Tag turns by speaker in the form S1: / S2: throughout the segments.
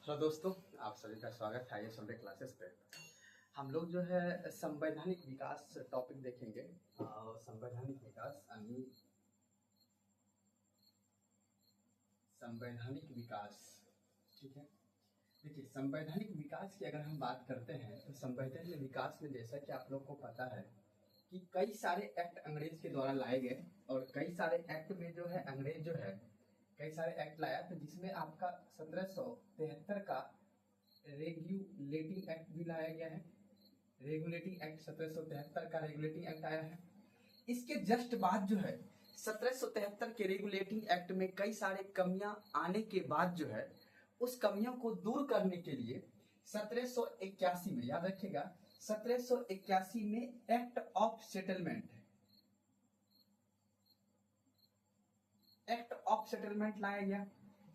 S1: Hello दोस्तों, आप सभी का स्वागत है आईएएस संडे क्लासेस पे। हम लोग जो है संवैधानिक विकास टॉपिक देखेंगे। संवैधानिक विकास यानी संवैधानिक विकास, ठीक है। देखिए, संवैधानिक विकास की अगर हम बात करते हैं तो संवैधानिक विकास में जैसा कि आप लोग को पता है कि कई सारे एक्ट अंग्रेज के द्वारा लाए गए और कई सारे एक्ट में जो है अंग्रेज जो है कई सारे एक्ट लाया, तो जिसमें आपका 1773 का रेगुलेटिंग एक्ट भी लाया गया है। रेगुलेटिंग एक्ट 1773 का रेगुलेटिंग एक्ट आया है। इसके जस्ट बाद जो है 1773 के रेगुलेटिंग एक्ट में कई सारे कमियां आने के बाद जो है उस कमियों को दूर करने के लिए 1781 में, याद रखिएगा, 1781 में एक्ट ऑफ सेटलमेंट लाया गया,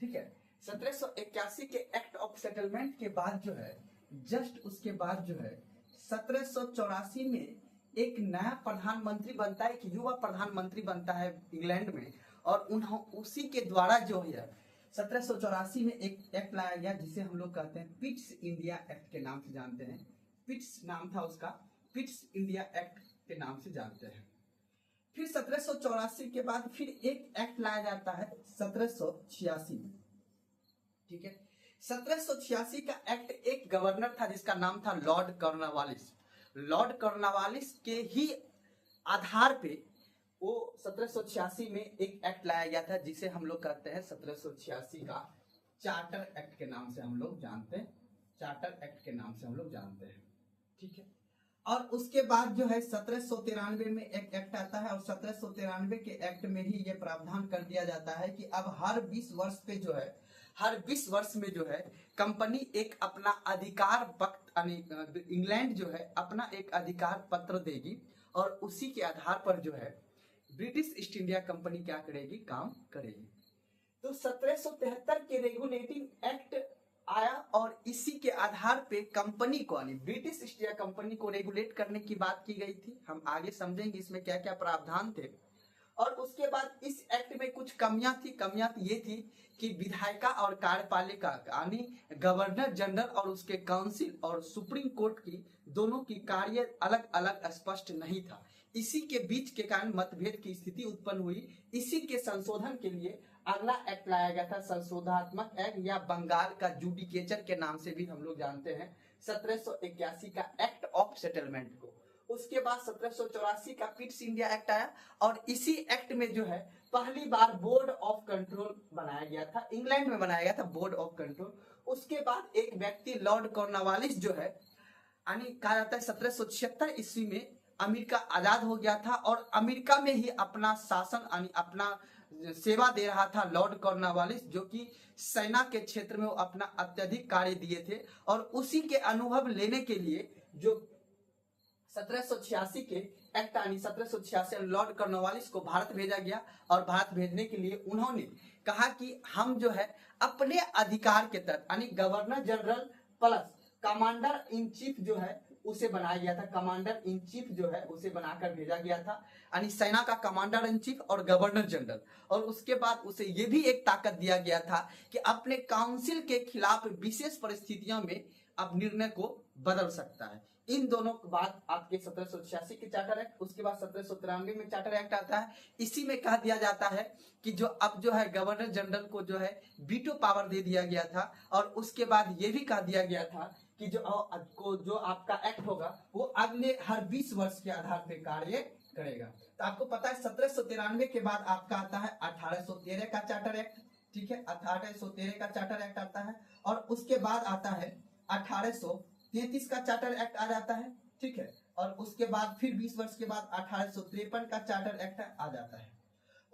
S1: ठीक है। 1781 के एक्ट ऑफ सेटलमेंट के बाद जो है जस्ट उसके बाद जो है 1784 में एक नया प्रधानमंत्री बनता है, एक युवा प्रधानमंत्री बनता है इंग्लैंड में, और उसी के द्वारा जो है 1784 में एक एक्ट लाया गया जिसे हम लोग कहते हैं पिट्स इंडिया एक्ट के नाम से जानते हैं। पिट्स नाम था उसका, पिट्स इंडिया एक्ट के नाम से जानते हैं। फिर 1784 के बाद फिर एक एक्ट लाया जाता है 1786 में, ठीक है। 1786 का एक्ट, एक गवर्नर था जिसका नाम था लॉर्ड कॉर्नवालिस। लॉर्ड कॉर्नवालिस के ही आधार पे वो 1786 में एक एक्ट लाया गया था जिसे हम लोग कहते हैं 1786 का चार्टर एक्ट के नाम से हम लोग जानते हैं। चार्टर एक्ट के नाम से हम लोग जानते हैं, ठीक है। और उसके बाद जो है 1793 में एक एक्ट आता है और 1793 के एक्ट में ही ये प्रावधान कर दिया जाता है कि अब हर 20 वर्ष पे जो है, हर 20 वर्ष में जो है कंपनी एक अपना अधिकार पत्र, इंग्लैंड जो है अपना एक अधिकार पत्र देगी और उसी के आधार पर जो है ब्रिटिश ईस्ट इंडिया कंपनी क्या करेगी, काम करेगी। तो 1773 के रेगुलेटिंग एक्ट आया और इसी के आधार पे कंपनी को, यानी ब्रिटिश ईस्ट इंडिया कंपनी को रेगुलेट करने की बात की गई थी। हम आगे समझेंगे इसमें क्या क्या प्रावधान थे। और उसके बाद इस एक्ट में कुछ कमियां थी। कमियां ये थी कि विधायिका और कार्यपालिका यानी गवर्नर जनरल और उसके काउंसिल और सुप्रीम कोर्ट की दोनों की कार्य अलग अलग स्पष्ट नहीं था। इसी के बीच के कारण मतभेद की स्थिति उत्पन्न हुई। इसी के संशोधन के लिए अगला एक्ट लाया गया था, संशोधात्मक एक्ट या बंगाल का जुडिकेचर के नाम से भी हम लोग जानते हैं, 1781 का एक्ट ऑफ सेटलमेंट को। उसके बाद 1784 का पिट्स इंडिया एक्ट आया और इसी एक्ट में जो है पहली बार बोर्ड ऑफ कंट्रोल बनाया गया था, इंग्लैंड में बनाया गया था बोर्ड ऑफ कंट्रोल। उसके बाद एक व्यक्ति लॉर्ड कॉर्नवालिस जो है, यानी कहा जाता है 1776 ईस्वी में अमेरिका आजाद हो गया था और अमेरिका में ही अपना शासन यानी अपना सेवा दे रहा था लॉर्ड कॉर्नवालिस, जो कि सेना के क्षेत्र में वो अपना अत्यधिक कार्य दिए थे। और उसी के अनुभव लेने के लिए जो 1786 के एक्ट यानी 1786 लॉर्ड कॉर्नवालिस को भारत भेजा गया और भारत भेजने के लिए उन्होंने कहा कि हम जो है अपने अधिकार के तहत, यानी governor general plus commander in chief जो है उसे बनाया गया था। कमांडर इन चीफ जो है उसे बनाकर भेजा गया था, यानी सेना का कमांडर इन चीफ और गवर्नर जनरल। और उसके बाद उसे ये भी एक ताकत दिया गया था कि अपने काउंसिल के खिलाफ विशेष परिस्थितियों में अब निर्णय को बदल सकता है। इन दोनों के बाद आपके 1786 के चार्टर एक्ट, उसके बाद 1793 में चार्टर एक्ट आता है। इसी में कह दिया जाता है कि जो अब जो है गवर्नर जनरल को जो है वीटो पावर दे दिया गया था। और उसके बाद ये भी कह दिया गया था कि जो आपका एक्ट होगा वो अगले हर 20 वर्ष के आधार पर कार्य करेगा। तो आपको पता है 1793 के बाद आपका आता है 1813 का चार्टर एक्ट, ठीक है। 1813 का चार्टर एक्ट आता है और उसके बाद आता है 1833 का चार्टर एक्ट आ जाता है, ठीक है। और उसके बाद फिर 20 वर्ष के बाद 1853 का चार्टर एक्ट आ जाता है।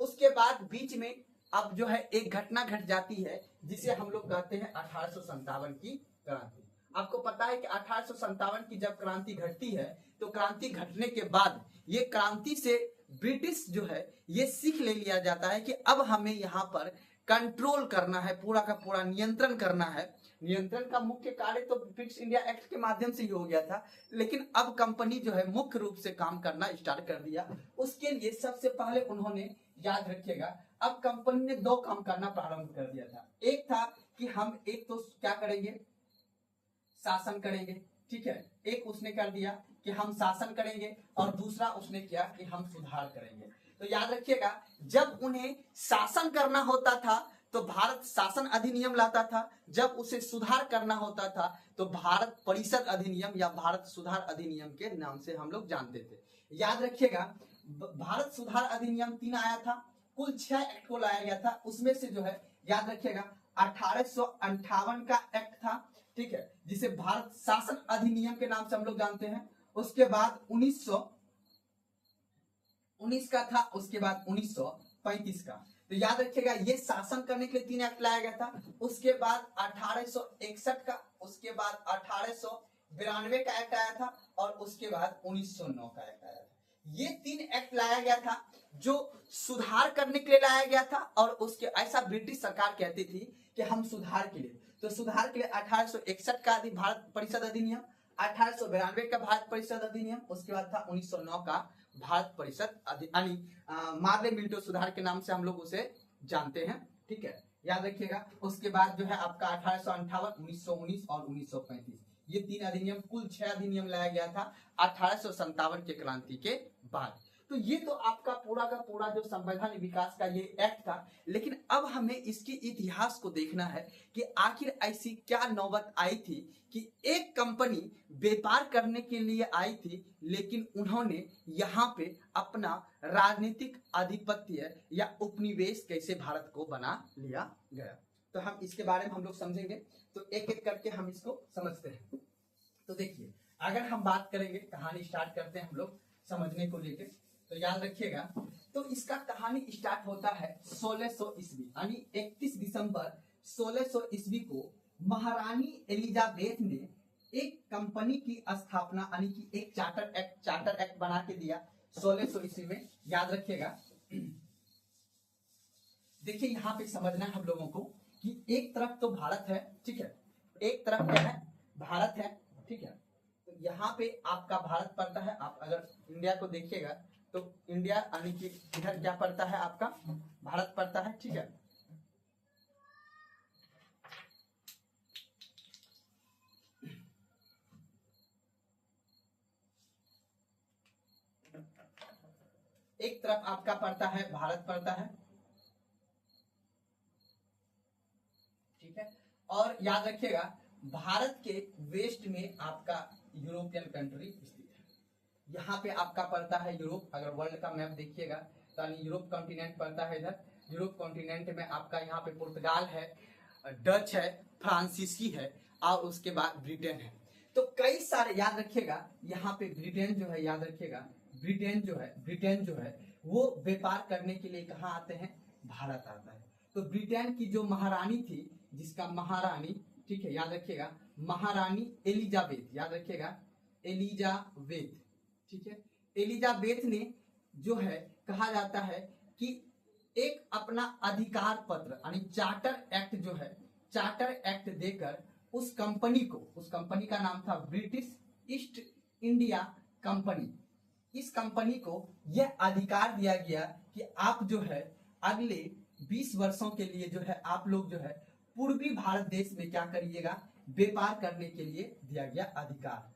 S1: उसके बाद बीच में अब जो है एक घटना घट जाती है जिसे हम लोग कहते हैं 1857 की क्रांति। आपको पता है कि 1857 की जब क्रांति घटती है तो क्रांति घटने के बाद ये क्रांति से ब्रिटिश जो है ये सीख ले लिया जाता है कि अब हमें यहाँ पर कंट्रोल करना है, पूरा का पूरा नियंत्रण करना है। नियंत्रण का मुख्य कार्य तो ब्रिटिश इंडिया एक्ट के माध्यम से ही हो गया था, लेकिन अब कंपनी जो है मुख्य रूप से काम करना स्टार्ट कर दिया। उसके लिए सबसे पहले उन्होंने, याद रखिएगा, अब कंपनी ने दो काम करना प्रारंभ कर दिया था। एक था कि कि हम एक तो क्या करेंगे, शासन करेंगे, ठीक है। एक उसने कर दिया कि हम शासन करेंगे और दूसरा उसने किया कि हम सुधार करेंगे। तो याद रखिएगा, जब उन्हें शासन करना होता था तो भारत शासन अधिनियम लाता था, जब उसे सुधार करना होता था तो भारत परिषद अधिनियम या भारत सुधार अधिनियम के नाम से हम लोग जानते थे। याद रखिएगा, भारत सुधार अधिनियम 3 आया था, कुल 6 एक्ट को लाया गया था। उसमें से जो है याद रखिएगा 1858 का एक्ट था, ठीक है, जिसे भारत शासन अधिनियम के नाम से हम लोग जानते हैं। उसके बाद 1919 का था, उसके बाद 1935 का। तो याद रखिएगा ये शासन करने के लिए 3 एक्ट लाया गया था। उसके बाद 1861 का, उसके बाद 1892 का एक्ट आया था और उसके बाद 1909 का एक्ट आया था। ये 3 एक्ट लाया गया था जो सुधार करने के लिए लाया गया था, और उसके ऐसा ब्रिटिश सरकार कहती थी कि हम सुधार के लिए, तो सुधार के लिए 1861 का भारत परिषद अधिनियम, 1892 का भारत परिषद अधिनियम, उसके बाद था 1909 का भारत परिषद अधिनियम, मार्ले मिंटो सुधार के नाम से हम लोग उसे जानते हैं, ठीक है, याद रखिएगा। उसके बाद जो है आपका 1858, 1919 और 1935, ये 3 अधिनियम, कुल 6 अधिनियम लाया गया था 1857 के क्रांति के बाद। तो ये तो आपका पूरा का पूरा जो संवैधानिक विकास का ये एक्ट था। लेकिन अब हमें इसके इतिहास को देखना है कि आखिर ऐसी क्या नौबत आई थी कि एक कंपनी व्यापार करने के लिए आई थी, लेकिन उन्होंने यहाँ पे अपना राजनीतिक आधिपत्य या उपनिवेश कैसे भारत को बना लिया गया। तो हम इसके बारे में हम लोग समझेंगे, तो एक एक करके हम इसको समझते हैं। तो देखिए, अगर हम बात करेंगे, कहानी स्टार्ट करते हैं हम लोग समझने को लेकर, तो याद रखिएगा, तो इसका कहानी स्टार्ट होता है 1600 ईस्वी, यानी 31 दिसंबर 1600 ईस्वी को महारानी एलिजाबेथ ने एक कंपनी की स्थापना, यानी कि एक चार्टर एक्ट बना के दिया 1600 ईस्वी में। याद रखिएगा, देखिए यहाँ पे समझना है हम लोगों को कि एक तरफ तो भारत है, ठीक है, एक तरफ क्या है, भारत है, ठीक है। तो यहाँ पे आपका भारत पड़ता है। आप अगर इंडिया को देखिएगा तो इंडिया यानी कि इधर क्या पड़ता है, आपका भारत पड़ता है, ठीक है। एक तरफ आपका पड़ता है, भारत पड़ता है, ठीक है। और याद रखिएगा, भारत के वेस्ट में आपका यूरोपियन कंट्री स्थित है। यहाँ पे आपका पड़ता है यूरोप। अगर वर्ल्ड का मैप देखिएगा तो यूरोप कॉन्टिनेंट पड़ता है इधर। यूरोप कॉन्टिनेंट में आपका यहाँ पे पुर्तगाल है, डच है, फ्रांसीसी है और उसके बाद ब्रिटेन है। तो कई सारे, याद रखिएगा यहाँ पे ब्रिटेन जो है, याद रखिएगा ब्रिटेन जो है वो व्यापार करने के लिए कहाँ आते हैं, भारत आता है। तो ब्रिटेन की जो महारानी थी, जिसका महारानी, ठीक है, याद रखिएगा, महारानी एलिजाबेथ, याद रखिएगा एलिजाबेथ, ठीक है। एलिजाबेथ ने जो है, कहा जाता है कि एक अपना अधिकार पत्र यानी चार्टर एक्ट जो है, चार्टर एक्ट देकर उस कंपनी का नाम था ब्रिटिश ईस्ट इंडिया कंपनी। इस कंपनी को यह अधिकार दिया गया कि आप जो है अगले 20 वर्षों के लिए जो है आप लोग जो है पूर्वी भारत देश में क्या करिएगा, व्यापार करने के लिए दिया गया अधिकार,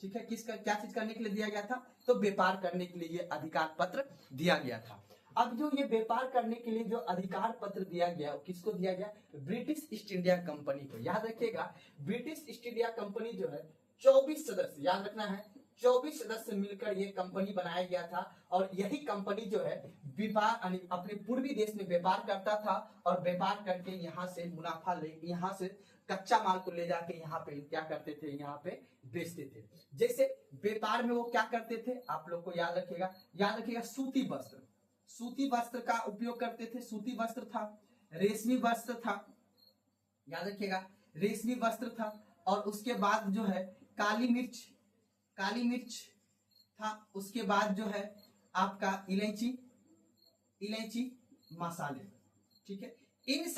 S1: ठीक है। किसका क्या चीज करने के लिए दिया गया था, तो व्यापार करने के लिए ये अधिकार पत्र दिया गया था। अब जो ये व्यापार करने के लिए जो अधिकार पत्र दिया गया, किसको दिया गया, ब्रिटिश ईस्ट इंडिया कंपनी को। याद रखिएगा, ब्रिटिश ईस्ट इंडिया कंपनी जो है 24 सदस्य, याद रखना है 24 सदस्य मिलकर ये कंपनी बनाया गया था। और यही कंपनी जो है व्यापार अपने पूर्वी देश में व्यापार करता था और व्यापार करके यहाँ से मुनाफा ले, यहाँ से कच्चा माल को ले जाके यहाँ पे क्या करते थे, यहाँ पे बेचते थे। जैसे व्यापार में वो क्या करते थे, आप लोग को याद रखिएगा सूती वस्त्र का उपयोग करते थे। सूती वस्त्र था, रेशमी वस्त्र था, याद रखिएगा रेशमी वस्त्र था। और उसके बाद जो है काली मिर्च था। उसके बाद जो है आपका इलायची मसाले, ठीक है। इन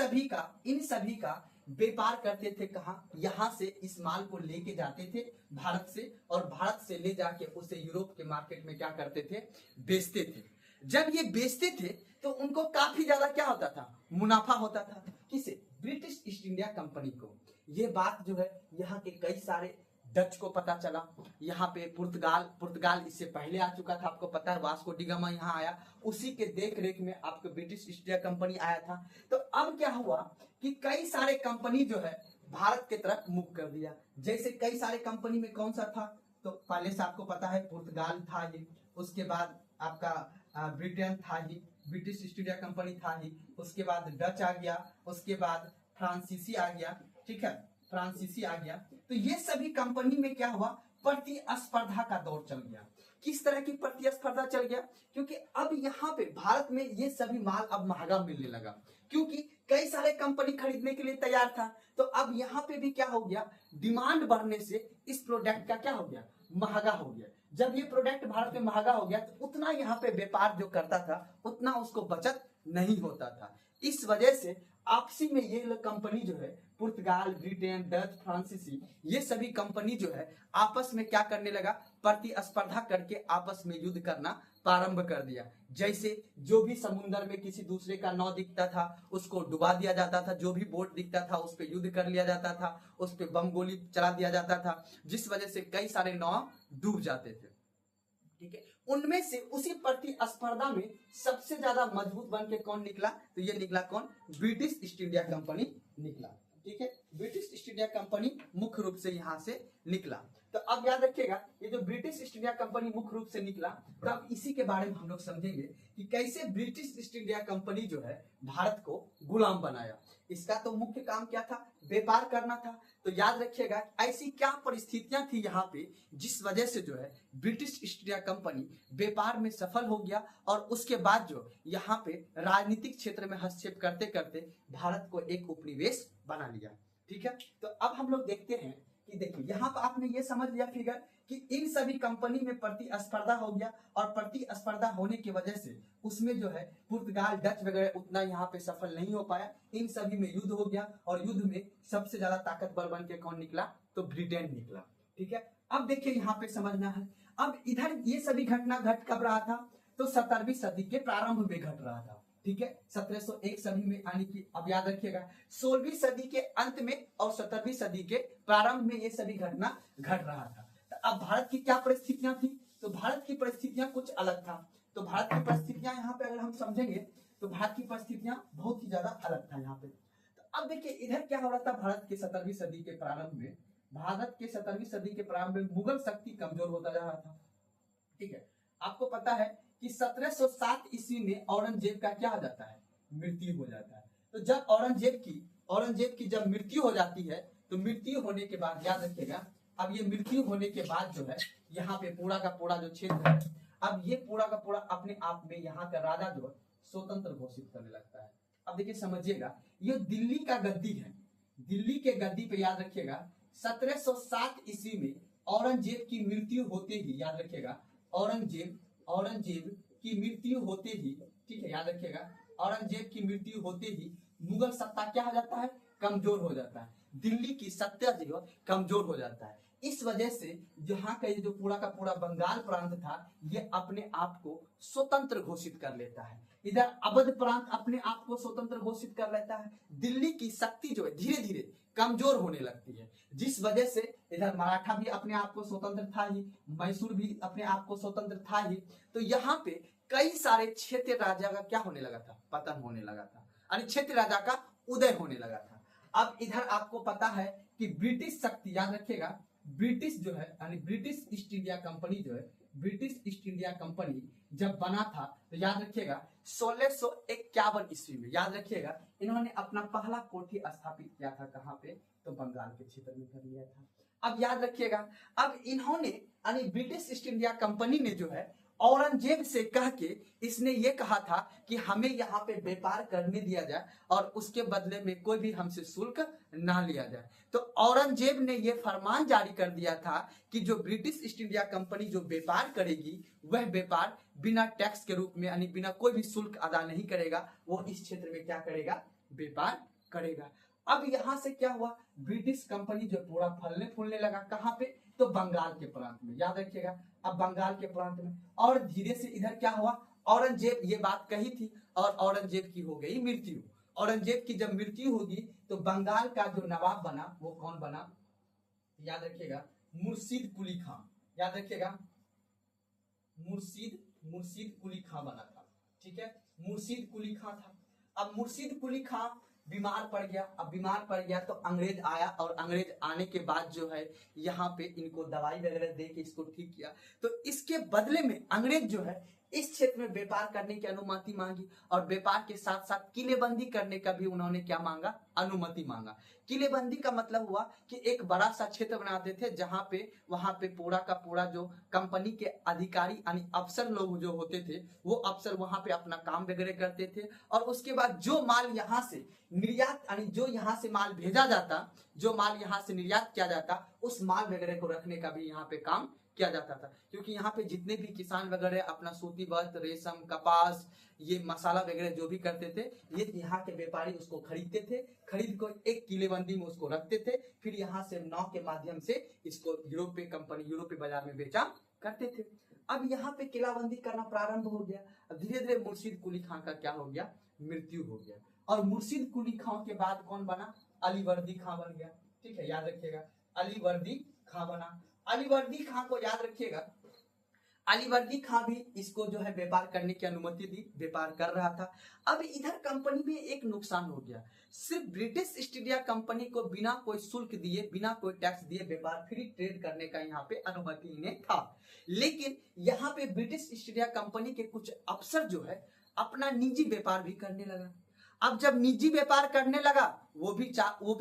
S1: सभी का व्यापार करते थे। कहाँ, यहाँ से इस माल को लेके जाते थे भारत से, और भारत से ले जाके उसे यूरोप के मार्केट में क्या करते थे, बेचते थे। जब ये बेचते थे तो उनको काफी ज्यादा क्या होता था, मुनाफा होता था। किसे, ब्रिटिश ईस्ट इंडिया कंपनी को। ये बात जो है यहाँ के कई सारे डच को पता चला, यहाँ पे पुर्तगाल इससे पहले आ चुका था, आपको पता है वास्को डी गामा यहाँ आया, उसी के देख रेख में आपको ब्रिटिश ईस्ट इंडिया कंपनी आया था। तो अब क्या हुआ कि कई सारे कंपनी जो है भारत के तरफ मूव कर दिया। जैसे कई सारे कंपनी में कौन सा था, तो पहले से आपको पता है पुर्तगाल था ही, उसके बाद आपका ब्रिटेन था ही, ब्रिटिश ईस्ट इंडिया कंपनी था ही, उसके बाद डच आ गया, उसके बाद फ्रांसीसी आ गया, ठीक है, फ्रांसीसी आ गया। तो ये सभी कंपनी में क्या हुआ, प्रतिस्पर्धा का दौर चल गया। किस तरह की प्रतिस्पर्धा चल गया, क्योंकि अब यहाँ पे भारत में ये सभी माल अब महंगा मिलने लगा, क्योंकि कई सारे कंपनी खरीदने के लिए तैयार था। तो अब यहाँ पे भी क्या हो गया, डिमांड बढ़ने से इस प्रोडक्ट का क्या हो गया, महंगा हो गया। जब ये प्रोडक्ट भारत में महंगा हो गया तो उतना यहाँ पे व्यापार जो करता था उतना उसको बचत नहीं होता था। इस वजह से आपसी में ये कंपनी जो है पुर्तगाल, ब्रिटेन, डच, फ्रांसीसी, ये सभी कंपनी जो है आपस में क्या करने लगा, प्रतिस्पर्धा करके आपस में युद्ध करना प्रारंभ कर दिया। जैसे जो भी समुद्र में किसी दूसरे का नाव दिखता था उसको डुबा दिया जाता था, जो भी बोट दिखता था उस पर युद्ध कर लिया जाता था, उस पर बम गोली चला दिया जाता था, जिस वजह से कई सारे नाव डूब जाते थे। ठीक है, उनमें से उसी प्रतिस्पर्धा में सबसे ज्यादा मजबूत बन के कौन निकला, तो ये निकला कौन, ब्रिटिश ईस्ट इंडिया कंपनी निकला। ठीक है, ब्रिटिश ईस्ट इंडिया कंपनी मुख्य रूप से यहाँ से निकला। तो अब याद रखिएगा, ये जो ब्रिटिश ईस्ट इंडिया कंपनी मुख्य रूप से निकला, तो अब इसी के बारे में हम लोग समझेंगे कि कैसे ब्रिटिश ईस्ट इंडिया कंपनी जो है भारत को गुलाम बनाया। इसका तो मुख्य काम क्या था, व्यापार करना था। तो याद रखिएगा ऐसी क्या परिस्थितियां थी यहाँ पे जिस वजह से जो है ब्रिटिश ईस्ट इंडिया कंपनी व्यापार में सफल हो गया, और उसके बाद जो यहाँ पे राजनीतिक क्षेत्र में हस्तक्षेप करते करते भारत को एक उपनिवेश बना लिया। ठीक है, तो अब हम लोग देखते हैं कि देखिए यहाँ पर आपने ये समझ लिया फिगर कि इन सभी कंपनी में प्रतिस्पर्धा हो गया, और प्रतिस्पर्धा होने की वजह से उसमें जो है पुर्तगाल, डच वगैरह उतना यहाँ पे सफल नहीं हो पाया, इन सभी में युद्ध हो गया, और युद्ध में सबसे ज्यादा ताकतवर बन के कौन निकला, तो ब्रिटेन निकला। ठीक है, अब देखिए यहाँ पे समझना है, अब इधर ये सभी घटना घट कब रहा था, तो 17वीं सदी के प्रारंभ में घट रहा था। ठीक है, 1701 सदी में, यानी कि अब याद रखिएगा 16वीं सदी के अंत में और 17वीं सदी के प्रारंभ में ये सभी घटना घट रहा था। तो अब भारत की क्या परिस्थितियां थी, तो भारत की परिस्थितियां कुछ अलग था। तो भारत की परिस्थितियां यहाँ पे अगर हम समझेंगे तो भारत की परिस्थितियां बहुत ही ज्यादा अलग था यहाँ पे। तो अब देखिए इधर क्या हो रहा था, भारत के 17वीं सदी के प्रारंभ में, भारत के 17वीं सदी के प्रारंभ में मुगल शक्ति कमजोर होता जा रहा था। ठीक है, आपको पता है कि 1707 ईस्वी में औरंगजेब का क्या हो जाता है, मृत्यु हो जाता है। तो जब औरंगजेब की जब मृत्यु हो जाती है, तो मृत्यु होने के बाद याद रखिएगा, अब ये मृत्यु होने के बाद जो है यहाँ पे पूरा का पूरा जो क्षेत्र है, अब ये पूरा का पूरा अपने आप में यहाँ का राजा जो स्वतंत्र घोषित करने लगता है। अब देखिए समझिएगा, ये दिल्ली का गद्दी है, दिल्ली के गद्दी पे याद रखिएगा 1707 ईस्वी में औरंगजेब की मृत्यु होते ही, याद रखिएगा औरंगजेब की मृत्यु होते ही, ठीक है याद रखिएगा, औरंगजेब की मृत्यु होते ही मुगल सत्ता क्या हो जाता है, कमजोर हो जाता है, दिल्ली की सत्ता जो कमजोर हो जाता है। इस वजह से जहाँ का ये जो पूरा का पूरा बंगाल प्रांत था ये अपने आप को स्वतंत्र घोषित कर लेता है, इधर अवध प्रांत अपने आप को स्वतंत्र घोषित कर लेता है, दिल्ली की शक्ति जो है धीरे धीरे कमजोर होने लगती है, जिस वजह से इधर मराठा भी अपने आप को स्वतंत्र था ही, मैसूर भी अपने आप को स्वतंत्र था ही। तो यहाँ पे कई सारे क्षेत्रीय राजा का क्या होने लगा था, पतन होने लगा था, यानी क्षेत्रीय राजा का उदय होने लगा था। अब इधर आपको पता है कि ब्रिटिश शक्ति, याद रखिएगा ब्रिटिश जो है यानी ब्रिटिश ईस्ट इंडिया कंपनी जो है, ब्रिटिश ईस्ट इंडिया कंपनी जब बना था तो याद रखिएगा 1651 ईस्वी में, याद रखिएगा इन्होंने अपना पहला कोठी स्थापित किया था, कहाँ पे, तो बंगाल के क्षेत्र में कर लिया था। अब याद रखिएगा, अब इन्होंने यानी ब्रिटिश ईस्ट इंडिया कंपनी ने जो है औरंगजेब से कह के इसने ये कहा था कि हमें यहाँ पे व्यापार करने दिया जाए और उसके बदले में कोई भी हमसे शुल्क ना लिया जाए। तो औरंगजेब ने ये फरमान जारी कर दिया था कि जो ब्रिटिश ईस्ट इंडिया कंपनी जो व्यापार करेगी वह व्यापार बिना टैक्स के रूप में यानी बिना कोई भी शुल्क अदा नहीं करेगा, वो इस क्षेत्र में क्या करेगा, व्यापार करेगा। अब यहाँ से क्या हुआ, ब्रिटिश कंपनी जो पूरा फलने फूलने लगा, कहाँ पे, तो बंगाल के प्रांत में, याद रखिएगा अब बंगाल के प्रांत में। और धीरे से इधर क्या हुआ, औरंगजेब ये बात कही थी और औरंगजेब की हो गई मृत्यु, औरंगजेब की जब मृत्यु होगी तो बंगाल का जो नवाब बना वो कौन बना, याद रखिएगा, मुर्शीद कुली खां। याद रखिएगा, मुर्शीद कुली खां बना था। ठीक है, मुर्शीद कुली खां था। अब मुर्शीद कुली खां बीमार पड़ गया। अब बीमार पड़ गया तो अंग्रेज आया, और अंग्रेज आने के बाद जो है यहाँ पे इनको दवाई वगैरह दे के इसको ठीक किया। तो इसके बदले में अंग्रेज जो है इस क्षेत्र में व्यापार करने की अनुमति मांगी, और व्यापार के साथ साथ किलेबंदी करने का भी उन्होंने क्या मांगा, अनुमति मांगा। किलेबंदी का मतलब हुआ कि एक बड़ा सा क्षेत्र बनाते थे जहां पे वहां पे पूरा का पूरा जो कंपनी के अधिकारी यानी अफसर लोग जो होते थे वो अफसर वहां पे अपना काम वगैरह करते थे, और उसके बाद जो माल यहाँ से निर्यात यानी जो यहाँ से माल भेजा जाता, जो माल यहाँ से निर्यात किया जाता, उस माल वगैरह को रखने का भी यहाँ पे काम किया जाता था। क्योंकि यहाँ पे जितने भी किसान वगैरह अपना सूती वस्त्र, रेशम, कपास, ये मसाला वगैरह जो भी करते थे, ये यहाँ के व्यापारी उसको खरीदते थे, खरीद को एक किलेबंदी में उसको रखते थे, फिर यहाँ से नाव के माध्यम से इसको यूरोपीय कंपनी, यूरोपीय बाजार में बेचा करते थे। अब यहाँ पे किलाबंदी करना प्रारंभ हो गया। अब धीरे धीरे मुर्शीद कुली खां का क्या हो गया, मृत्यु हो गया। और मुर्शीद कुली खां के बाद कौन बना, अलीवर्दी खां बन गया। ठीक है, याद रखिएगा, अलीवर्दी खां बना। अलीवर्दी खां को याद रखिएगा, अलीवर्दी खां भी इसको जो है व्यापार करने की अनुमति दी, व्यापार कर रहा था। अब इधर कंपनी में एक नुकसान हो गया, सिर्फ ब्रिटिश ईस्ट इंडिया कंपनी को बिना कोई शुल्क दिए, बिना कोई टैक्स दिए व्यापार, फ्री ट्रेड करने का यहाँ पे अनुमति इन्हें था। लेकिन यहाँ पे ब्रिटिश ईस्ट इंडिया कंपनी के कुछ अफसर जो है अपना निजी व्यापार भी करने लगा। अब जब निजी व्यापार करने लगा, वो भी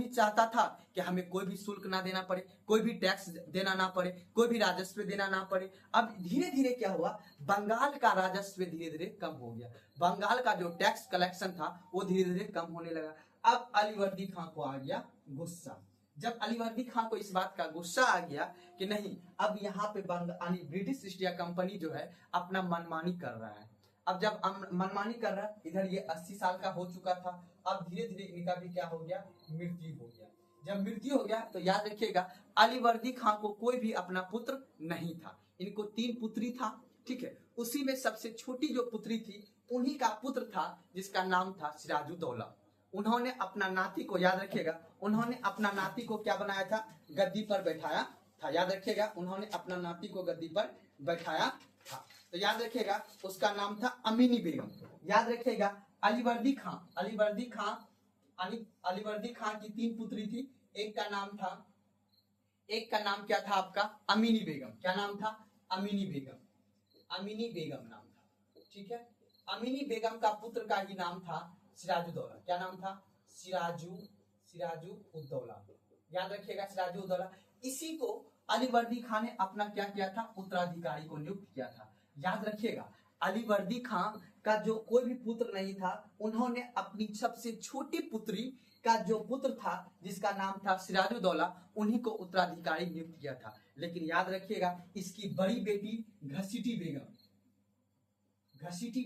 S1: चाहता था कि हमें कोई भी शुल्क ना देना पड़े, कोई भी टैक्स देना ना पड़े, कोई भी राजस्व देना ना पड़े। अब धीरे धीरे क्या हुआ, बंगाल का राजस्व धीरे धीरे कम हो गया, बंगाल का जो टैक्स कलेक्शन था वो धीरे धीरे कम होने लगा। अब अलीवर्दी खां को आ गया गुस्सा। जब अलीवर्दी खां को इस बात का गुस्सा आ गया कि नहीं, अब यहाँ पे ब्रिटिश ईस्ट इंडिया कंपनी जो है अपना मनमानी कर रहा है। अब जब मनमानी कर रहा है, इधर ये 80 साल का हो चुका था, अब धीरे धीरे इनका भी क्या हो गया, मृत्यु हो गया। जब मृत्यु हो गया तो याद रखिएगा, अलीवर्दी खां को कोई भी अपना पुत्र नहीं था, इनको 3 पुत्री था। ठीक है, उसी में सबसे छोटी जो पुत्री थी उन्हीं का पुत्र था जिसका नाम था सिराजुद्दौला। उन्होंने अपना नाती को, याद रखिएगा, उन्होंने अपना नाती को क्या बनाया था, गद्दी पर बैठाया था। याद रखिएगा, उन्होंने अपना नाती को गद्दी पर बैठाया था। तो याद रखिएगा, उसका नाम था अमीनी बेगम। याद रखिएगा, अलीवर्दी खां की 3 पुत्री थी। एक का नाम क्या था आपका, अमीनी बेगम। क्या नाम था, अमीनी बेगम नाम था। ठीक है, अमीनी बेगम का पुत्र का ही नाम था सिराजुद्दौला। क्या नाम था, सिराजुद्दौला। याद रखिएगा, सिराजुद्दौला। इसी को अलीवर्दी खां ने अपना क्या किया था, उत्तराधिकारी को नियुक्त किया था। याद रखिएगा, अलीवर्दी खां का जो कोई भी पुत्र नहीं था, उन्होंने अपनी सबसे छोटी पुत्री का जो पुत्र था जिसका नाम था सिराजुद्दौला, उन्हीं को उत्तराधिकारी नियुक्त किया था। लेकिन याद रखिएगा, इसकी बड़ी बेटी घसीटी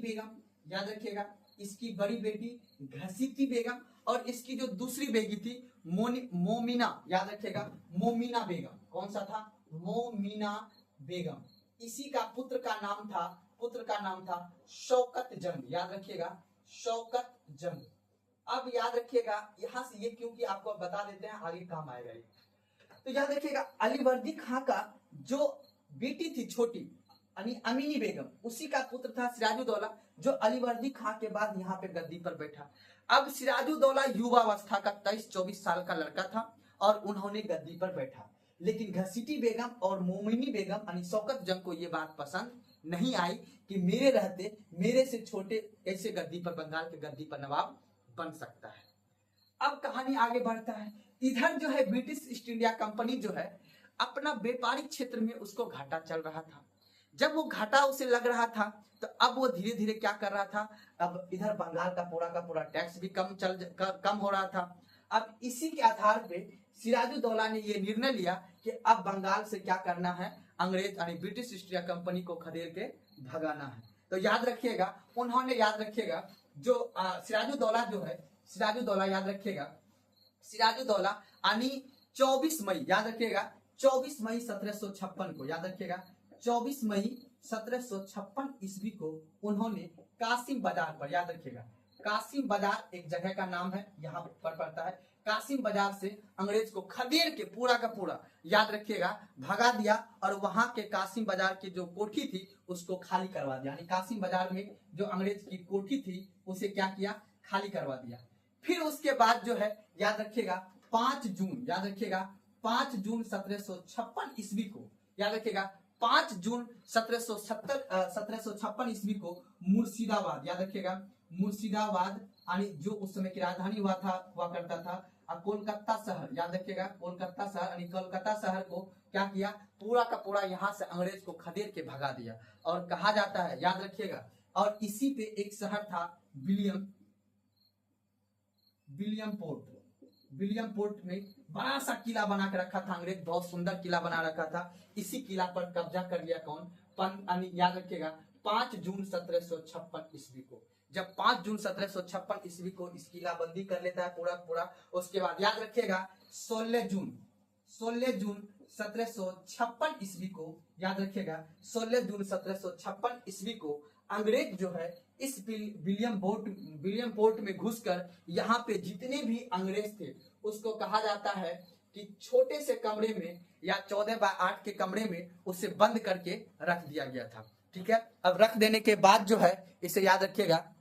S1: बेगम, याद रखिएगा, इसकी बड़ी बेटी घसीटी बेगम, और इसकी जो दूसरी बेटी थी मोमिना, याद रखिएगा, मोमिना बेगम। कौन सा था, मोमिना बेगम। इसी का पुत्र का नाम था शौकत जंग। याद रखिएगा, शौकत जंग। अब याद रखिएगा, यहां से ये क्योंकि आपको बता देते हैं, आगे काम आएगा ये। तो याद रखिएगा, अलीवर्दी खां का जो बेटी थी छोटी अमीनी बेगम, उसी का पुत्र था सिराजुद्दौला, जो अलीवर्दी खां के बाद यहाँ पे गद्दी पर बैठा। अब सिराजुद्दौला युवावस्था का 23-24 साल का लड़का था और उन्होंने गद्दी पर बैठा। लेकिन घसीटी बेगम और मोमिनी बेगम यानी शौकत जंग को ये बात पसंद नहीं आई कि मेरे रहते मेरे से छोटे ऐसे गद्दी पर, बंगाल के गद्दी पर नवाब बन सकता है। अब कहानी आगे बढ़ता है। इधर जो है ब्रिटिश ईस्ट इंडिया कंपनी जो है अपना व्यापारिक क्षेत्र में उसको घाटा चल रहा था। जब वो घाटा उसे लग रहा था तो अब वो धीरे धीरे क्या कर रहा था, अब इधर बंगाल का पूरा टैक्स भी कम हो रहा था। अब इसी के आधार पे सिराजुद्दौला ने ये निर्णय लिया कि अब बंगाल से क्या करना है, अंग्रेज यानी ब्रिटिश ईस्ट इंडिया कंपनी को खदेड़ के भगाना है। तो याद रखिएगा, उन्होंने याद रखिएगा जो सिराजुद्दौला जो है, सिराजुद्दौला याद रखिएगा, सिराजुद्दौला यानी 24 मई, याद रखिएगा 24 मई 1756 को, याद रखिएगा 24 मई 1756 ईस्वी को उन्होंने कासिम बाजार पर, याद रखिएगा कासिम बाजार एक जगह का नाम है, यहाँ पर पड़ता है। कासिम बाजार से अंग्रेज को खदेड़ के पूरा का पूरा, याद रखिएगा, भगा दिया और वहां के कासिम बाजार की जो कोठी थी उसको खाली करवा दिया। यानी कासिम बाजार में जो अंग्रेज की कोठी थी उसे क्या किया, खाली करवा दिया। फिर उसके बाद जो है, याद रखिएगा, 5 जून, याद रखिएगा, 5 जून 1756 ईस्वी को, याद रखिएगा, 5 जून 1756 ईस्वी को मुर्शिदाबाद, याद रखिएगा, मुर्शिदाबाद यानी जो उस समय की राजधानी हुआ करता था, कोलकाता शहर, याद रखिएगा, कोलकाता शहर यानी कोलकाता शहर को क्या किया, पूरा का पूरा यहाँ से अंग्रेज को खदेड़ के भगा दिया। और कहा जाता है, याद रखिएगा, और इसी पे एक शहर था विलियम पोर्ट में बड़ा सा किला बना के रखा था अंग्रेज, बहुत सुंदर किला बना रखा था। इसी किला पर कब्जा कर लिया कौन, याद रखिएगा, 5 जून 1756 ईस्वी को। जब 5 जून 1756 ईस्वी को इस किला बंदी कर लेता है पूरा पूरा, उसके बाद याद रखिएगा 16 जून 1756 ईस्वी को, याद रखिएगा, 16 जून 1756 ईस्वी को अंग्रेज जो है इस विलियम पोर्ट में घुसकर यहाँ पे जितने भी अंग्रेज थे उसको कहा जाता है कि छोटे से कमरे में या 14x8 के कमरे में उसे बंद करके रख दिया गया था। ठीक है, अब रख देने के बाद जो है, इसे याद रखिएगा,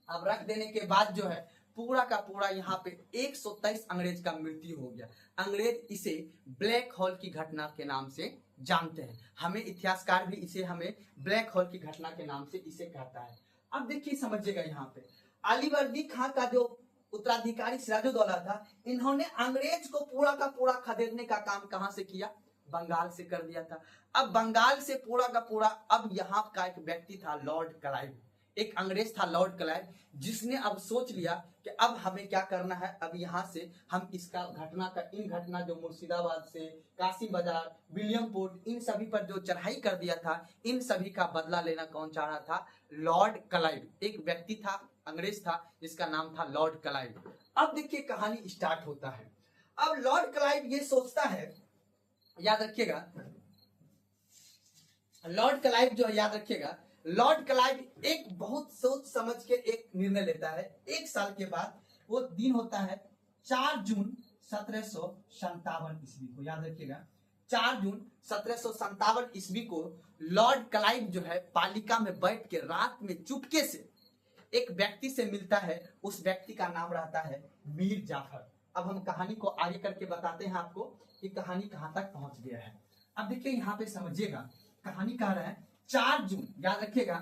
S1: अब रख देने के बाद जो है पूरा का पूरा यहाँ पे 123 अंग्रेज का मृत्यु हो गया। अंग्रेज इसे ब्लैक होल की घटना के नाम से जानते हैं, हमें इतिहासकार भी इसे हमें ब्लैक होल की घटना के नाम से इसे कहता है। अब देखिए समझिएगा, यहाँ पे अलीवर्दी खां का जो उत्तराधिकारी सिराजुद्दौला था, इन्होंने अंग्रेज को पूरा का पूरा खदेड़ने का काम कहां से किया, बंगाल से कर दिया था। अब बंगाल से पूरा का पूरा, अब यहाँ का एक व्यक्ति था लॉर्ड क्लाइव, एक अंग्रेज था लॉर्ड क्लाइव, जिसने अब सोच लिया कि अब हमें क्या करना है, अब यहाँ से हम इसका इन घटना जो मुर्शिदाबाद से कासिम बाजार, विलियम पोर्ट, इन सभी पर जो चढ़ाई कर दिया था, इन सभी का बदला लेना कौन चाह रहा था, लॉर्ड क्लाइव। एक व्यक्ति था, अंग्रेज था, जिसका नाम था लॉर्ड क्लाइव। अब देखिए कहानी स्टार्ट होता है। अब लॉर्ड क्लाइव ये सोचता है, याद रखिएगा, लॉर्ड क्लाइव जो है, याद रखिएगा, लॉर्ड क्लाइव एक बहुत सोच समझ के एक निर्णय लेता है। एक साल के बाद, वो दिन होता है 4 जून 1757 ईस्वी को, याद रखिएगा, 4 जून 1757 ईस्वी को लॉर्ड क्लाइव जो है पालिका में बैठ के रात में चुपके से एक व्यक्ति से मिलता है। उस व्यक्ति का नाम रहता है मीर जाफर। अब हम कहानी को आगे करके बताते हैं आपको कि कहानी कहां तक पहुंच गया है। अब देखिए यहाँ पे समझिएगा, कहानी कह रहा है 4 जून, याद रखिएगा,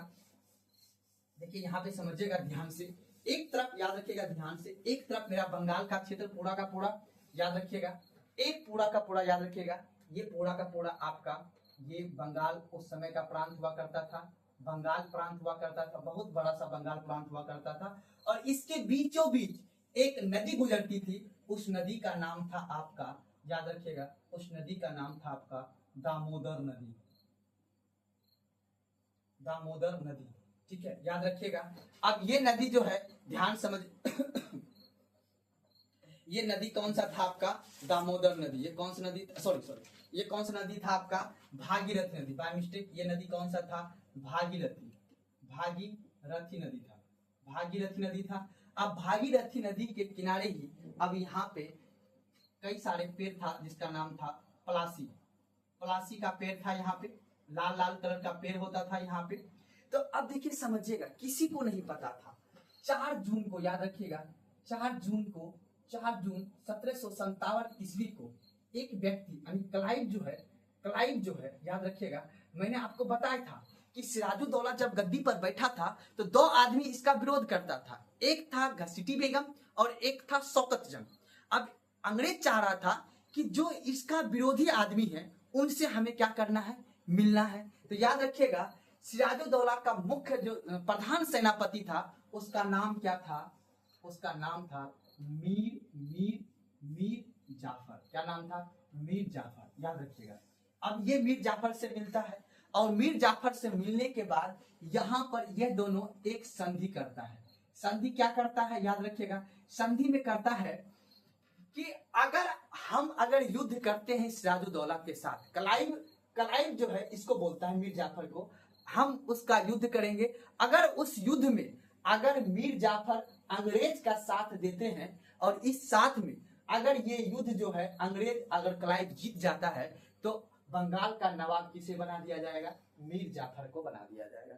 S1: देखिए यहाँ पे समझिएगा ध्यान से, एक तरफ याद रखिएगा ध्यान से, एक तरफ मेरा बंगाल का क्षेत्र पूरा का पूरा, याद रखिएगा, एक पूरा का पूरा, याद रखिएगा, ये पूरा का पूरा आपका ये बंगाल उस समय का प्रांत हुआ करता था, बंगाल प्रांत हुआ करता था, बहुत बड़ा सा बंगाल प्रांत हुआ करता था। और इसके बीचों बीच एक नदी गुजरती थी, उस नदी का नाम था आपका, याद रखिएगा, उस नदी का नाम था आपका दामोदर नदी, दामोदर नदी। ठीक है, याद रखिएगा। अब ये नदी जो है, ध्यान समझ ये नदी कौन सा था आपका, दामोदर नदी। ये कौन सा नदी, सॉरी ये कौन सा नदी था आपका, भागीरथी नदी, बाय मिस्टेक ये नदी कौन सा था, भागीरथी नदी था, भागीरथी नदी था। अब भागीरथी नदी के किनारे ही अब यहाँ पे कई सारे पेड़ था, जिसका नाम था पलासी का पेड़ था, यहाँ पे लाल लाल कलर का पेड़ होता था यहाँ पे। तो अब देखिए समझिएगा, किसी को नहीं पता था 4 जून को, याद रखिएगा, 4 जून 1757 ईस्वी को एक व्यक्ति यानी क्लाइव जो है, याद रखिएगा, मैंने आपको बताया था कि सिराजुद्दौला जब गद्दी पर बैठा था तो 2 आदमी इसका विरोध करता था, एक था घसीटी बेगम और एक था शौकत जंग। अब अंग्रेज चाह रहा था कि जो इसका विरोधी आदमी है उनसे हमें क्या करना है, मिलना है। तो याद रखिएगा, सिराजुद्दौला का मुख्य जो प्रधान सेनापति था उसका नाम क्या था, उसका नाम था मीर जाफर। क्या नाम था, मीर जाफर, याद रखिएगा। अब ये मीर जाफर से मिलता है और मीर जाफर से मिलने के बाद यहाँ पर यह दोनों एक संधि करता है। संधि क्या करता है, याद रखिएगा, संधि में करता है कि अगर युद्ध करते हैं सिराजुद्दौला के साथ, क्लाइव जो है इसको बोलता है मीर जाफर को, हम उसका युद्ध करेंगे। अगर उस युद्ध में अगर मीर जाफर अंग्रेज का साथ देते हैं और इस साथ में अगर ये युद्ध जो है अंग्रेज अगर क्लाइव जीत जाता है तो बंगाल का नवाब किसे बना दिया जाएगा? मीर जाफर को बना दिया जाएगा।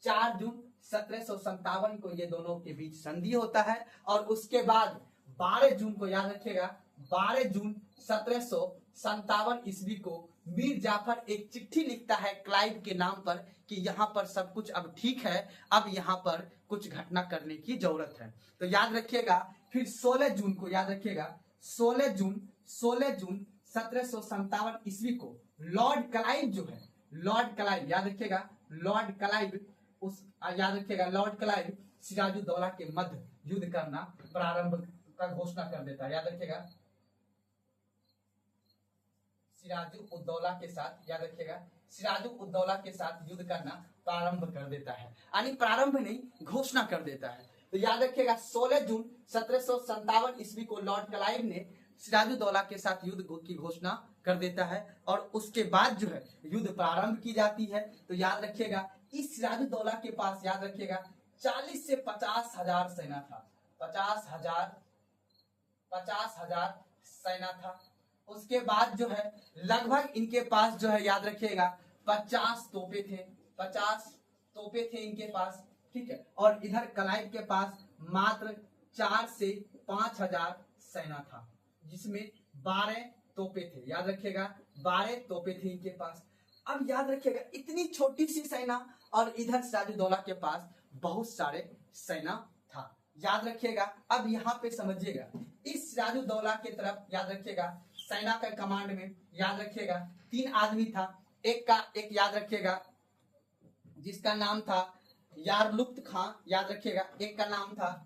S1: 4 जून 1757 को ये दोनों के बीच संधि होता है और उसके बाद 12 जून को याद रखिएगा, 12 जून 1757 ईस्वी को मीर जाफर एक चिट्ठी लिखता है क्लाइव के नाम पर कि यहाँ पर सब कुछ अब ठीक है, अब यहाँ पर कुछ घटना करने की जरूरत है। तो याद रखिएगा, फिर 16 जून को याद रखिएगा, 16 जून 1757 ईस्वी को लॉर्ड क्लाइव जो है, लॉर्ड क्लाइव याद रखिएगा, लॉर्ड क्लाइव याद रखिएगा, लॉर्ड क्लाइव सिराजुद्दौला के मध्य युद्ध करना प्रारंभ का घोषणा कर देता है। याद रखिएगा, सिराजुद्दौला के साथ, याद रखिएगा, सिराजुद्दौला के साथ युद्ध करना प्रारंभ कर देता है, यानी प्रारंभ नहीं घोषणा कर देता है। तो याद रखिएगा 16 जून 1757 ईस्वी को लॉर्ड क्लाइव ने सिराजुद्दौला के साथ युद्ध की घोषणा कर देता है और उसके बाद जो है युद्ध प्रारंभ की जाती है। तो याद रखिएगा, इस सिराजुद्दौला के पास याद रखिएगा 40 से 50 हजार सेना था, 50 हजार सेना था। उसके बाद जो है लगभग इनके पास जो है याद रखिएगा 50 तोपे थे, 50 तोपे थे इनके पास, ठीक है। और इधर क्लाइव के पास मात्र 4 से 5 हजार सेना था, जिसमें 12 तोपे थे। याद रखिएगा 12 तोपे थे इनके पास। अब याद रखिएगा इतनी छोटी सी सेना और इधर सिराजुद्दौला के पास बहुत सारे सेना था। याद रखिएगा, अब यहाँ पे समझिएगा, इस सिराजुद्दौला के तरफ याद रखिएगा सेना का कमांड में याद रखिएगा 3 आदमी था। एक याद रखिएगा जिसका नाम था यारलुप्त खां, याद रखिएगा, एक का नाम था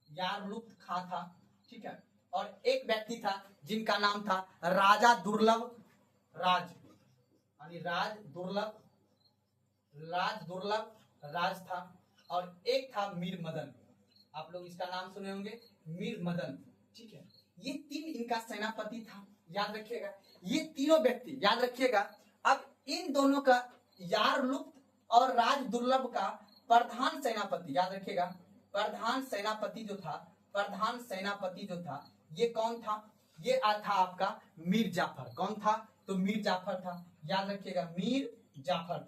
S1: यारलुप्त खां था, ठीक है। और एक व्यक्ति था जिनका नाम था राजा दुर्लभ राज, यानी राज दुर्लभ राज था। और एक था मीर मदन, आप लोग इसका नाम सुने होंगे, मीर मदन, ठीक है। ये 3 इनका सेनापति था। याद रखिएगा ये तीनों व्यक्ति, याद रखिएगा। अब इन दोनों का यारलुप्त और राज दुर्लभ का प्रधान सेनापति, याद रखिएगा, प्रधान सेनापति जो था ये कौन था? ये था आपका मीर जाफर। कौन था? तो मीर जाफर था। याद रखिएगा मीर जाफर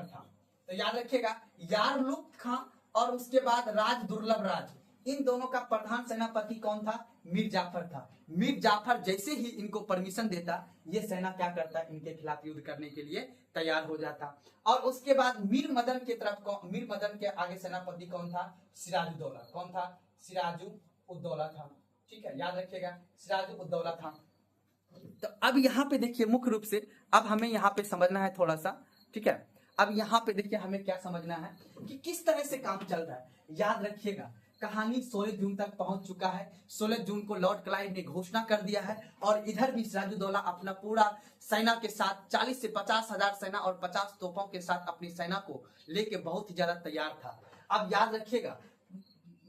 S1: था। तो याद रखिएगा यारलुप्त खां और उसके बाद राज दुर्लभ राज, इन दोनों का प्रधान सेनापति कौन था? मीर जाफर था। मीर जाफर जैसे ही इनको परमिशन देता, ये सेना क्या करता? इनके खिलाफ युद्ध करने के लिए तैयार हो जाता। और उसके बाद मीर मदन के आगे सेनापति कौन था? सिराजुद्दौला। कौन था? सिराजुद्दौला था, ठीक है। याद रखिएगा सिराजुद्दौला था। तो अब यहाँ पे देखिए मुख्य रूप से अब हमें यहाँ पे समझना है थोड़ा सा, ठीक है। अब यहाँ पे देखिए हमें क्या समझना है कि किस तरह से काम चल रहा है। याद रखिएगा कहानी 16 जून तक पहुंच चुका है। 16 जून को लॉर्ड क्लाइव ने घोषणा कर दिया है और इधर भी सिराजुद्दौला अपना पूरा सेना के साथ 40 से 50 हजार सेना और 50 तोपों के साथ अपनी सेना को लेके बहुत ही ज्यादा तैयार था। अब याद रखिएगा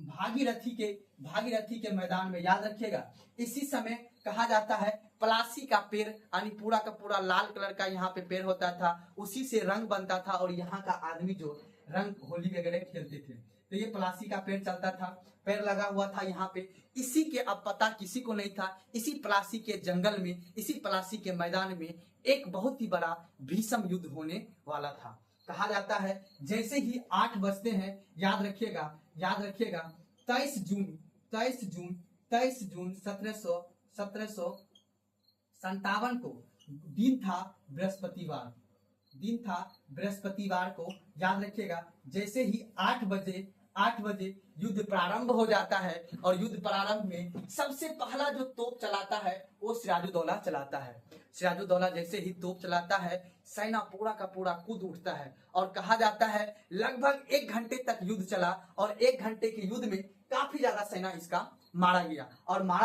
S1: भागीरथी के मैदान में, याद रखिएगा इसी समय कहा जाता है पलासी का पेड़, यानी पूरा का पूरा लाल कलर का यहाँ पे पेड़ होता था, उसी से रंग बनता था और यहाँ का आदमी जो रंग होली वगैरह खेलते थे। तो ये पलासी का पेड़ चलता था, पेड़ लगा हुआ था यहाँ पे। इसी के अब पता किसी को नहीं था, इसी पलासी के जंगल में, इसी पलासी के मैदान में एक बहुत ही बड़ा भीषण युद्ध होने वाला था। कहा जाता है जैसे ही 8 बजते हैं, याद रखिएगा 23 जून 1757 को दिन था बृहस्पतिवार को, याद रखिएगा जैसे ही 8 बजे युद्ध प्रारंभ हो जाता है और युद्ध प्रारंभ में सबसे पहला जो तोप चलाता है वो सिराजुद्दौला चलाता है। सिराजुद्दौला जैसे ही तोप चलाता है, सेना पूरा का पूरा कूद उठता है और कहा जाता है लगभग 1 घंटे तक युद्ध चला और 1 घंटे के युद्ध में काफी ज्यादा सेना इसका मारा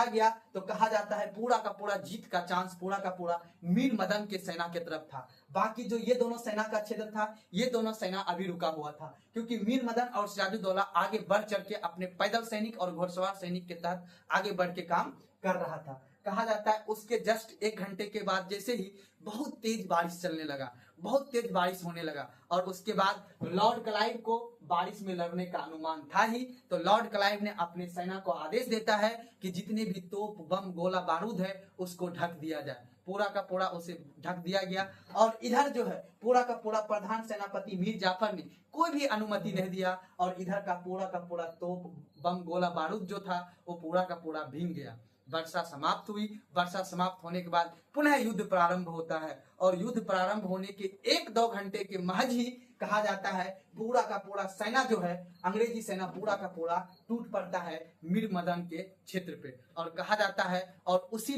S1: गया। तो कहा जाता है पूरा का पूरा जीत का चांस पूरा का पूरा मीर मदन के सेना के तरफ था। बाकी जो ये दोनों सेना का क्षेत्र था, ये दोनों सेना अभी रुका हुआ था, क्योंकि मीर मदन और सिराजुद्दौला आगे बढ़ चढ़ के अपने पैदल सैनिक और घुड़सवार सैनिक के तहत आगे बढ़ के काम कर रहा था। कहा जाता है उसके जस्ट 1 घंटे के बाद जैसे ही बहुत तेज बारिश चलने लगा, बहुत तेज बारिश होने लगा। और उसके बाद लॉर्ड क्लाइव को बारिश में लड़ने का अनुमान था ही, तो लॉर्ड क्लाइव ने अपने सेना को आदेश देता है कि जितने भी तोप बम गोला बारूद है उसको ढक दिया जाए। पूरा का पूरा उसे ढक दिया गया। और इधर जो है पूरा का पूरा प्रधान सेनापति मीर जाफर ने कोई भी अनुमति नहीं दिया, और इधर का पूरा तोप बम गोला बारूद जो था वो पूरा का पूरा भीग गया। वर्षा समाप्त हुई। वर्षा समाप्त होने के बाद पुनः युद्ध प्रारंभ होता है, और युद्ध प्रारंभ होने के 1-2 घंटे के महज ही कहा जाता है पूरा का पूरा सेना जो है, अंग्रेजी सेना पूरा का पूरा टूट पड़ता है मीर मदन के क्षेत्र पे। और कहा जाता है और उसी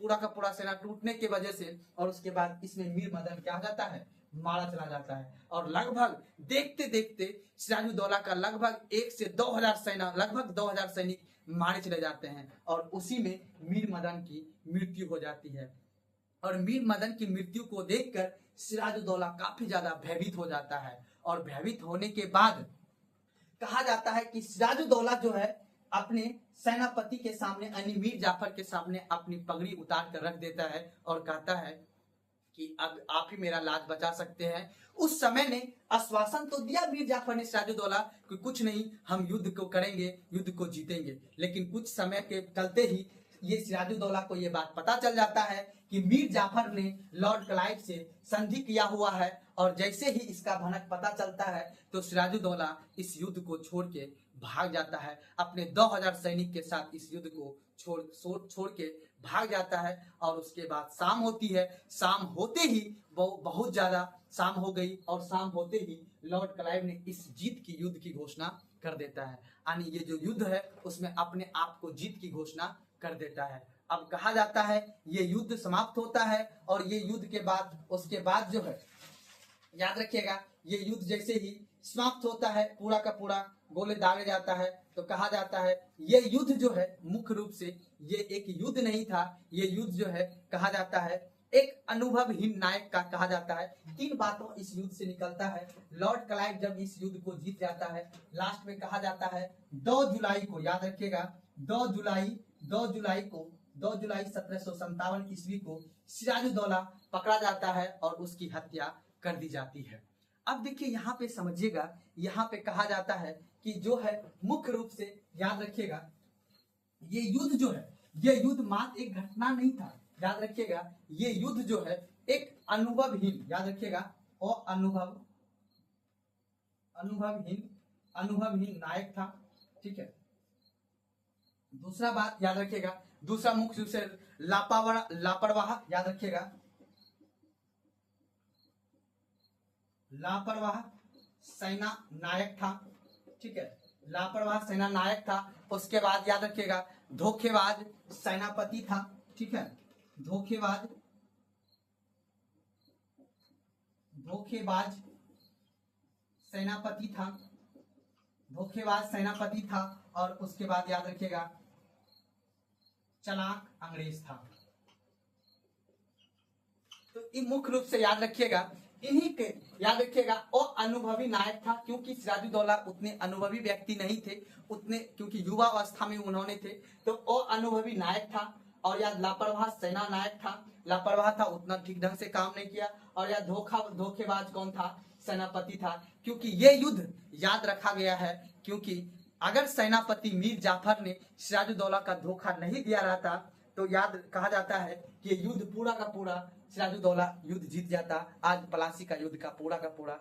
S1: पूरा का पूरा सेना टूटने की वजह से, और उसके बाद इसमें मीर मदन क्या हो जाता है, मारा चला जाता है। और लगभग देखते देखते सिराजुद्दौला का लगभग 1 से 2000 सेना, लगभग 2000 सैनिक मारे चले जाते हैं, और उसी में मीर मदन की मृत्यु हो जाती है। और मीर मदन की मृत्यु को देखकर सिराजुद्दौला काफी ज्यादा भयभीत हो जाता है, और भयभीत होने के बाद कहा जाता है कि सिराजुद्दौला जो है अपने सेनापति के सामने यानी मीर जाफर के सामने अपनी पगड़ी उतार कर रख देता है, और कहता है कि अब आप ही मेरा लाज बचा सकते हैं। उस समय ने आश्वासन तो दिया मीर जाफर ने सिराजुद्दौला कि कुछ नहीं, हम युद्ध को करेंगे, युद्ध को जीतेंगे। लेकिन कुछ समय के चलते ही ये सिराजुद्दौला को ये बात पता चल जाता है कि मीर जाफर ने लॉर्ड क्लाइव से संधि किया हुआ है, और जैसे ही इसका भनक पता चलता है तो सिराजुद्दौला इस युद्ध को छोड़ के भाग जाता है। अपने 2000 सैनिक के साथ इस युद्ध को छोड़ के भाग जाता है। और उसके बाद शाम होती है। शाम होते ही बहुत ज्यादा शाम हो गई, और शाम होते ही लॉर्ड क्लाइव ने इस जीत की युद्ध की घोषणा कर देता है। यानी ये जो युद्ध है उसमें अपने आप को जीत की घोषणा कर देता है। अब कहा जाता है ये युद्ध समाप्त होता है, और ये युद्ध के बाद उसके बाद जो है याद रखिएगा, ये युद्ध जैसे ही समाप्त होता है पूरा का पूरा गोले दागे जाता है, तो कहा जाता है ये युद्ध जो है मुख्य रूप से ये एक युद्ध नहीं था। ये युद्ध जो है कहा जाता है एक अनुभवहीन नायक का कहा जाता है। 3 बातों इस युद्ध से निकलता है। लॉर्ड क्लाइव जब इस युद्ध को जीत जाता है, लास्ट में कहा जाता है 2 जुलाई को, याद रखिएगा 2 जुलाई 1757 ईस्वी को सिराजुद्दौला पकड़ा जाता है और उसकी हत्या कर दी जाती है। अब देखिए यहाँ पे समझिएगा, यहाँ पे कहा जाता है कि जो है मुख्य रूप से याद रखिएगा ये युद्ध जो है, ये युद्ध मात्र एक घटना नहीं था। याद रखिएगा ये युद्ध जो है एक अनुभवहीन, याद रखिएगा, और अनुभवहीन नायक था। ठीक है। दूसरा बात याद रखिएगा, दूसरा मुख्य रूप से लापरवाह, याद रखिएगा लापरवाह सेना नायक था। ठीक है, लापरवाह सेना नायक था। उसके बाद याद रखिएगा धोखेबाज सेनापति था। ठीक है, धोखेबाज सेनापति था, धोखेबाज सेनापति था। और उसके बाद याद रखिएगा चालाक अंग्रेज था। तो ये मुख्य रूप से याद रखिएगा, इन्हीं के याद रखिएगा। और अनुभवी नायक था, क्योंकि सिराजुद्दौला उतने अनुभवी व्यक्ति नहीं थे, उतने क्योंकि युवा अवस्था में उन्होंने थे, तो अनुभवी नायक था। और या लापरवाह सेना नायक था, लापरवाह था, उतना ठीक ढंग से काम नहीं किया। और या धोखेबाज कौन था, सेनापति था। क्योंकि ये युद्ध याद रखा गया है, क्योंकि अगर सेनापति मीर जाफर ने सिराजुद्दौला का धोखा नहीं दिया रहता तो याद कहा जाता है कि युद्ध पूरा का पूरा सिराजुद्दौला युद्ध जीत जाता। आज प्लासी का युद्ध का पूरा का पूरा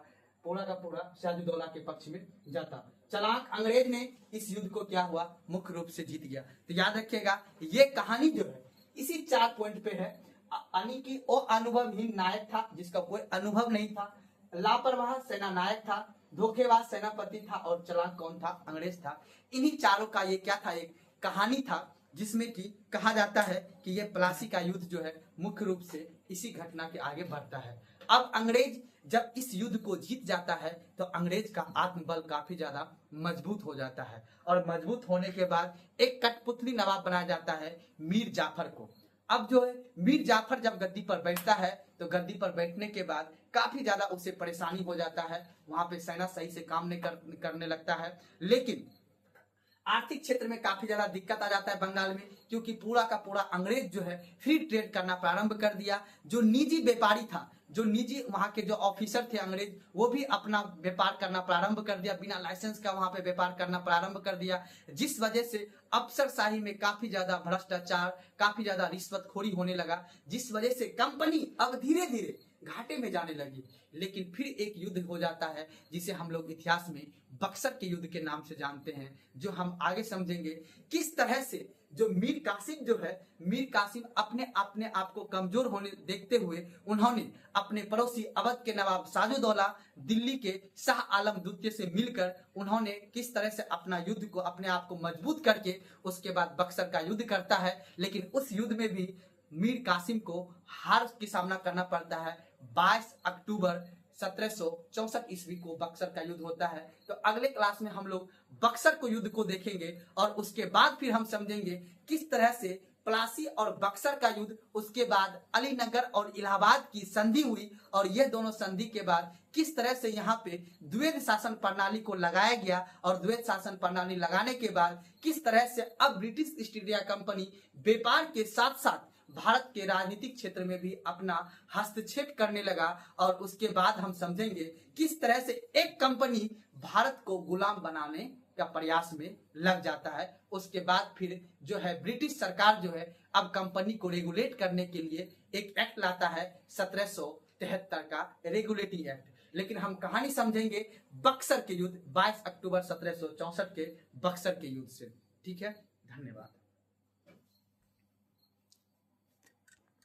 S1: सिराजुद्दौला के पक्ष में जाता। चालाक अंग्रेज ने इस युद्ध को क्या हुआ, मुख्य रूप से जीत गया। तो याद रखिएगा ये कहानी जो है इसी 4 पॉइंट पे है। यानी कि वो अनुभवहीन नायक था जिसका कोई अनुभव नहीं था, लापरवाह सेना नायक था, धोखेबाज सेनापति था, और चालाक कौन था, अंग्रेज था। इन्हीं चारों का ये क्या था, एक कहानी था, जिसमें कि कहा जाता है कि ये प्लासी का युद्ध जो है मुख्य रूप से इसी घटना के आगे बढ़ता है। अब अंग्रेज जब इस युद्ध को जीत जाता है तो अंग्रेज का आत्मबल काफी ज्यादा मजबूत हो जाता है, और मजबूत होने के बाद एक कठपुतली नवाब बनाया जाता है मीर जाफर को। अब जो है मीर जाफर जब गद्दी पर बैठता है तो गद्दी पर बैठने के बाद काफी ज्यादा उसे परेशानी हो जाता है, वहां पे सेना सही से काम नहीं करने लगता है। लेकिन आर्थिक क्षेत्र में काफी ज्यादा दिक्कत आ जाता है बंगाल में, क्योंकि पूरा का पूरा अंग्रेज जो है फ्री ट्रेड करना प्रारंभ कर दिया। जो निजी व्यापारी था, जो निजी वहां के जो ऑफिसर थे अंग्रेज, वो भी अपना व्यापार करना प्रारंभ कर दिया, बिना लाइसेंस का वहां पे व्यापार करना प्रारंभ कर दिया, जिस वजह से अफसरशाही में काफी ज्यादा भ्रष्टाचार, काफी ज्यादा रिश्वतखोरी होने लगा, जिस वजह से कंपनी अब धीरे धीरे घाटे में जाने लगी। लेकिन फिर एक युद्ध हो जाता है जिसे हम लोग इतिहास में बक्सर के युद्ध के नाम से जानते हैं, जो हम आगे समझेंगे किस तरह से जो मीर कासिम जो है, मीर कासिम अपने आप को कमजोर होने देखते हुए उन्होंने अपने पड़ोसी अवध के नवाब साजुद्दौला, दिल्ली के शाह आलम द्वितीय से मिलकर उन्होंने किस तरह से अपना युद्ध को, अपने आप को मजबूत करके उसके बाद बक्सर का युद्ध करता है। लेकिन उस युद्ध में भी मीर कासिम को हार की सामना करना पड़ता है। 22 अक्टूबर 1764 ईस्वी को बक्सर का युद्ध होता है। तो अगले क्लास में हम लोग बक्सर को युद्ध को देखेंगे और उसके बाद फिर हम समझेंगे किस तरह से प्लासी और बक्सर का युद्ध, उसके बाद अलीनगर और इलाहाबाद की संधि हुई और यह दोनों संधि के बाद किस तरह से यहाँ पे द्वैध शासन प्रणाली को लगाया गया और द्वैध शासन प्रणाली लगाने के बाद किस तरह से अब ब्रिटिश ईस्ट इंडिया कंपनी व्यापार के साथ साथ भारत के राजनीतिक क्षेत्र में भी अपना हस्तक्षेप करने लगा। और उसके बाद हम समझेंगे किस तरह से एक कंपनी भारत को गुलाम बनाने का प्रयास में लग जाता है। उसके बाद फिर जो है ब्रिटिश सरकार जो है अब कंपनी को रेगुलेट करने के लिए एक एक्ट लाता है 1773 का रेगुलेटिंग एक्ट। लेकिन हम कहानी समझेंगे बक्सर के युद्ध 22 अक्टूबर 1764 के बक्सर के युद्ध से। ठीक है, धन्यवाद।